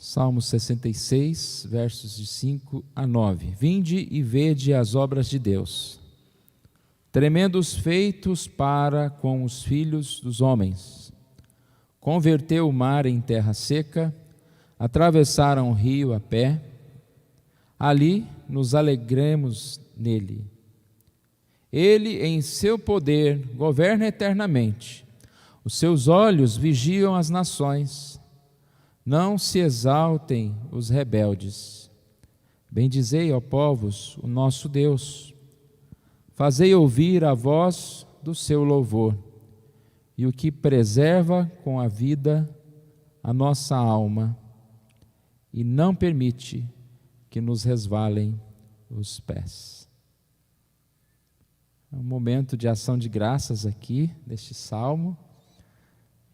Salmo 66, versos de 5 a 9. Vinde e vede as obras de Deus, tremendos feitos para com os filhos dos homens. Converteu o mar em terra seca, atravessaram o rio a pé, ali nos alegremos nele. Ele, em seu poder, governa eternamente, os seus olhos vigiam as nações. Não se exaltem os rebeldes. Bendizei, ó povos, o nosso Deus. Fazei ouvir a voz do seu louvor, e o que preserva com a vida a nossa alma, e não permite que nos resvalem os pés. É um momento de ação de graças aqui, deste salmo,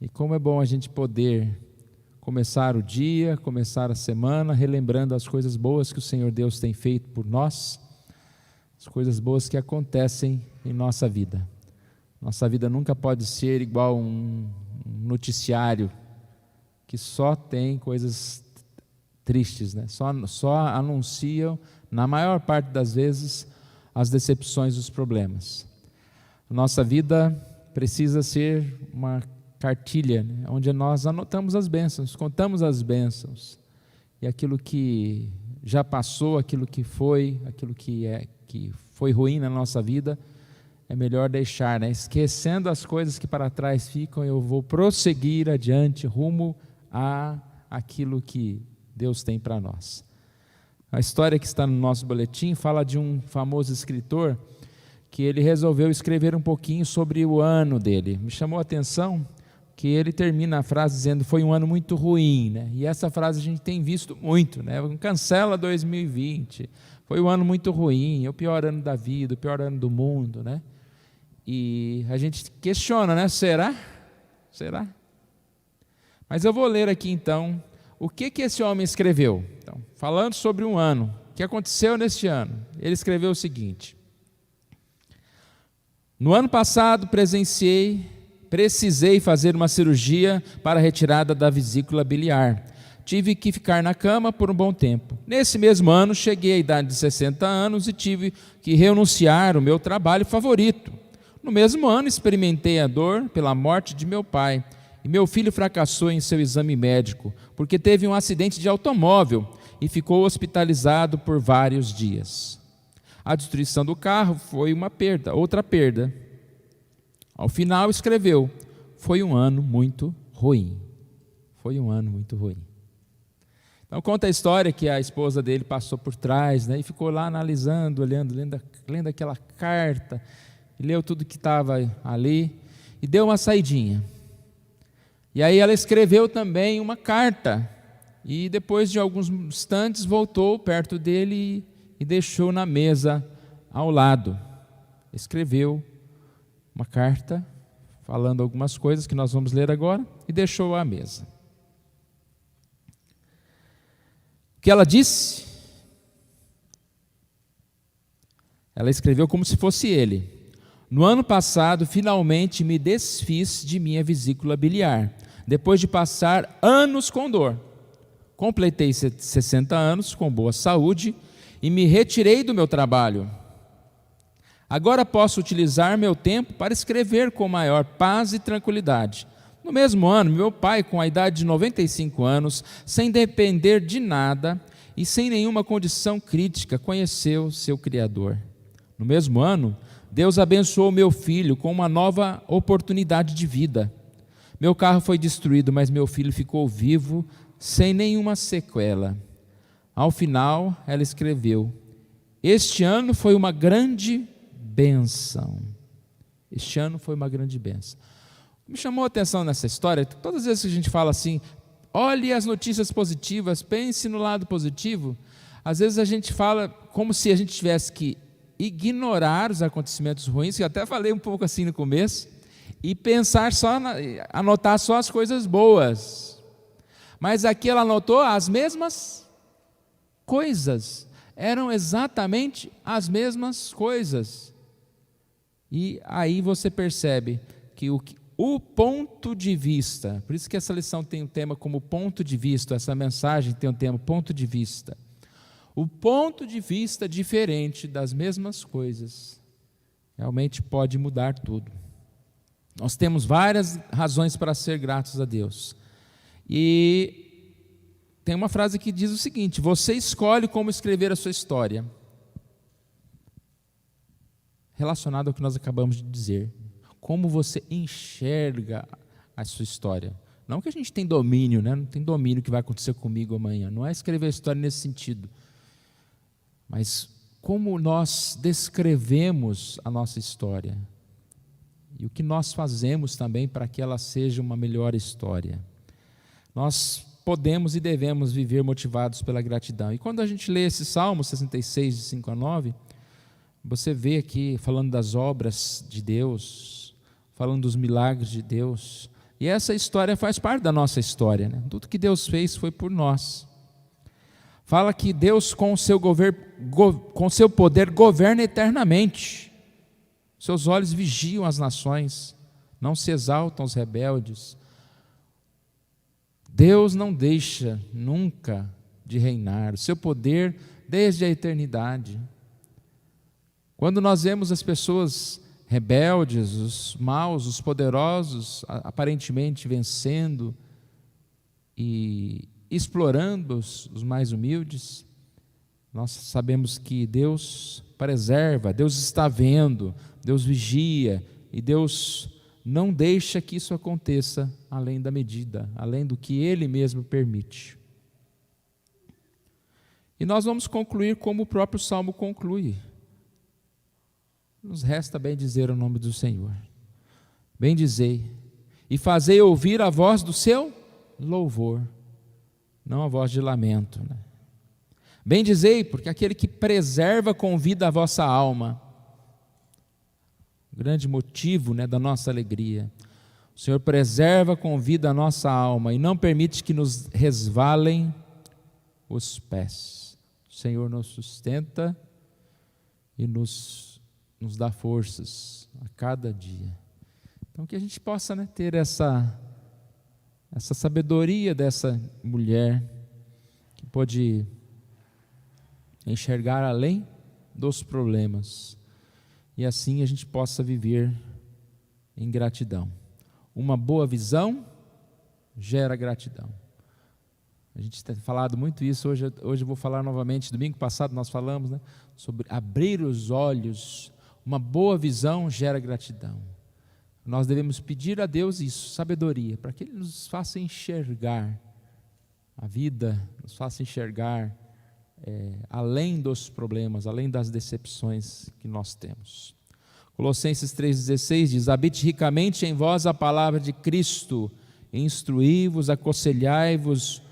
e como é bom a gente poder começar o dia, começar a semana, relembrando as coisas boas que o Senhor Deus tem feito por nós, as coisas boas que acontecem em nossa vida. Nossa vida nunca pode ser igual um noticiário que só tem coisas tristes, né? Só anunciam, na maior parte das vezes, as decepções e os problemas. Nossa vida precisa ser uma cartilha, né, onde nós anotamos as bênçãos, contamos as bênçãos, e aquilo que já passou, aquilo que foi ruim na nossa vida, é melhor deixar, né? Esquecendo as coisas que para trás ficam, eu vou prosseguir adiante, rumo a aquilo que Deus tem para nós. A história que está no nosso boletim fala de um famoso escritor, que ele resolveu escrever um pouquinho sobre o ano dele. Me chamou a atenção que ele termina a frase dizendo: foi um ano muito ruim, né? E essa frase a gente tem visto muito, né? Cancela 2020, foi um ano muito ruim, é o pior ano da vida, o pior ano do mundo, né? E a gente questiona, né? Será? Mas eu vou ler aqui então o que esse homem escreveu. Então, falando sobre um ano, o que aconteceu neste ano, ele escreveu o seguinte: no ano passado precisei fazer uma cirurgia para a retirada da vesícula biliar. Tive que ficar na cama por um bom tempo. Nesse mesmo ano, cheguei à idade de 60 anos e tive que renunciar ao meu trabalho favorito. No mesmo ano, experimentei a dor pela morte de meu pai. E meu filho fracassou em seu exame médico, porque teve um acidente de automóvel e ficou hospitalizado por vários dias. A destruição do carro foi outra perda. Ao final escreveu: foi um ano muito ruim. Foi um ano muito ruim. Então conta a história que a esposa dele passou por trás, né, e ficou lá analisando, lendo aquela carta, e leu tudo que estava ali, e deu uma saidinha. E aí ela escreveu também uma carta, e depois de alguns instantes voltou perto dele e deixou na mesa ao lado. Escreveu uma carta, falando algumas coisas que nós vamos ler agora, e deixou à mesa. O que ela disse? Ela escreveu como se fosse ele. No ano passado, finalmente me desfiz de minha vesícula biliar, depois de passar anos com dor. Completei 60 anos com boa saúde e me retirei do meu trabalho. Agora posso utilizar meu tempo para escrever com maior paz e tranquilidade. No mesmo ano, meu pai, com a idade de 95 anos, sem depender de nada e sem nenhuma condição crítica, conheceu seu Criador. No mesmo ano, Deus abençoou meu filho com uma nova oportunidade de vida. Meu carro foi destruído, mas meu filho ficou vivo, sem nenhuma sequela. Ao final, ela escreveu: este ano foi uma grande bênção. Este ano foi uma grande bênção. Me chamou a atenção nessa história, todas as vezes que a gente fala assim, olhe as notícias positivas, pense no lado positivo, às vezes a gente fala como se a gente tivesse que ignorar os acontecimentos ruins, que eu até falei um pouco assim no começo, e pensar anotar só as coisas boas. Mas aqui ela anotou as mesmas coisas, eram exatamente as mesmas coisas. E aí você percebe que o ponto de vista. Por isso que essa lição tem um tema como ponto de vista, essa mensagem tem um tema ponto de vista. O ponto de vista diferente das mesmas coisas realmente pode mudar tudo. Nós temos várias razões para ser gratos a Deus. E tem uma frase que diz o seguinte: você escolhe como escrever a sua história. Relacionado ao que nós acabamos de dizer. Como você enxerga a sua história. Não que a gente tem domínio, né? Não tem domínio que vai acontecer comigo amanhã. Não é escrever a história nesse sentido. Mas como nós descrevemos a nossa história. E o que nós fazemos também para que ela seja uma melhor história. Nós podemos e devemos viver motivados pela gratidão. E quando a gente lê esse Salmo 66, de 5 a 9, você vê aqui falando das obras de Deus, falando dos milagres de Deus. E essa história faz parte da nossa história, né? Tudo que Deus fez foi por nós. Fala que Deus com seu poder governa eternamente. Seus olhos vigiam as nações, não se exaltam os rebeldes. Deus não deixa nunca de reinar, o seu poder desde a eternidade. Quando nós vemos as pessoas rebeldes, os maus, os poderosos, aparentemente vencendo e explorando os mais humildes, nós sabemos que Deus preserva, Deus está vendo, Deus vigia e Deus não deixa que isso aconteça além da medida, além do que Ele mesmo permite. E nós vamos concluir como o próprio Salmo conclui. Nos resta bem dizer o nome do Senhor. Bendizei e fazei ouvir a voz do seu louvor, não a voz de lamento, né? Bendizei, porque aquele que preserva com vida a vossa alma, o grande motivo, né, da nossa alegria. O Senhor preserva com vida a nossa alma e não permite que nos resvalem os pés. O Senhor nos sustenta e nos dá forças a cada dia. Então que a gente possa, né, ter essa sabedoria dessa mulher que pode enxergar além dos problemas e assim a gente possa viver em gratidão. Uma boa visão gera gratidão. A gente tem falado muito isso, hoje eu vou falar novamente. Domingo passado nós falamos, né, sobre abrir os olhos. Uma boa visão gera gratidão. Nós devemos pedir a Deus isso, sabedoria, para que Ele nos faça enxergar a vida, nos faça enxergar além dos problemas, além das decepções que nós temos. Colossenses 3,16 diz: habite ricamente em vós a palavra de Cristo, instruí-vos, aconselhai-vos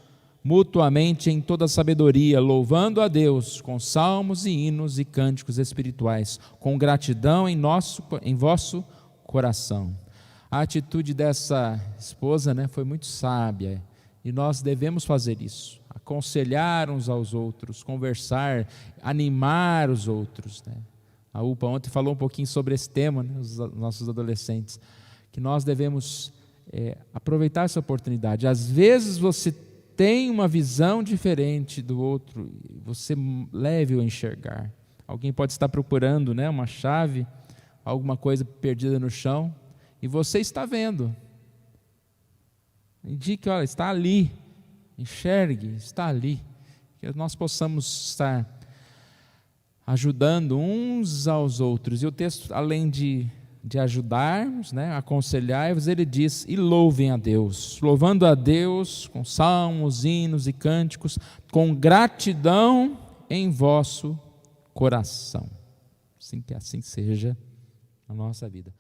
mutuamente em toda sabedoria, louvando a Deus com salmos e hinos e cânticos espirituais, com gratidão em vosso coração. A atitude dessa esposa, né, foi muito sábia, e nós devemos fazer isso, aconselhar uns aos outros, conversar, animar os outros, né? A UPA ontem falou um pouquinho sobre esse tema, né, os nossos adolescentes, que nós devemos aproveitar essa oportunidade. Às vezes você tem uma visão diferente do outro, você leve-o a enxergar. Alguém pode estar procurando, né, uma chave, alguma coisa perdida no chão, e você está vendo. Indique, olha, está ali, enxergue, está ali. Que nós possamos estar ajudando uns aos outros. E o texto, além de ajudarmos, né, aconselhar-vos, ele diz: e louvem a Deus, louvando a Deus com salmos, hinos e cânticos, com gratidão em vosso coração. Assim que assim seja na nossa vida.